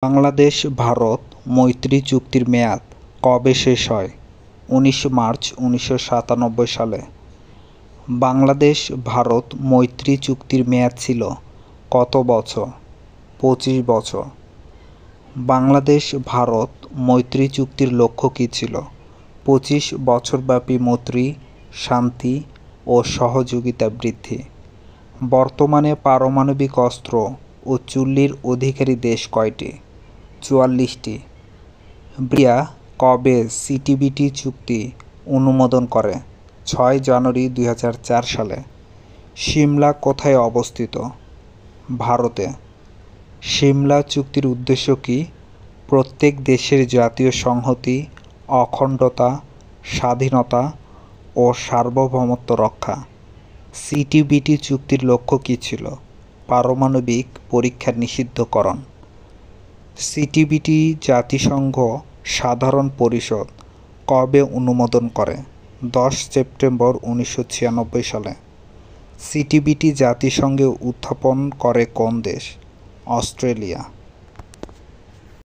বাংলাদেশ ভারত মৈত্রী চুক্তির মেয়াদ কবে শেষ হয়? ১৯ মার্চ ১৯৯৭ সালে। বাংলাদেশ ভারত মৈত্রী চুক্তির মেয়াদ ছিল কত বছর? ২৫ বছর। বাংলাদেশ ভারত মৈত্রী চুক্তির লক্ষ্য কী ছিল? ২৫ বছরব্যাপী মৈত্রী, শান্তি ও সহযোগিতা বৃদ্ধি। বর্তমানে পারমাণবিক অস্ত্র ও চুল্লির অধিকারী দেশ কয়টি? ৪৪টি। ব্রিয়া কবে সিটিবিটি চুক্তি অনুমোদন করে? ৬ জানুয়ারি ২০০৪ সালে। সিমলা কোথায় অবস্থিত? ভারতে। সিমলা চুক্তির উদ্দেশ্য কী? প্রত্যেক দেশের জাতীয় সংহতি, অখণ্ডতা, স্বাধীনতা ও সার্বভৌমত্ব রক্ষা। সিটিবিটি চুক্তির লক্ষ্য কী ছিল? পারমাণবিক পরীক্ষা নিষিদ্ধকরণ। সিটিবিটি জাতিসংঘ সাধারণ পরিষদ কবে অনুমোদন করে? ১০ সেপ্টেম্বর ১৯৯৬ সালে। সিটিবিটি জাতিসংঘে উত্থাপন করে কোন দেশ? অস্ট্রেলিয়া।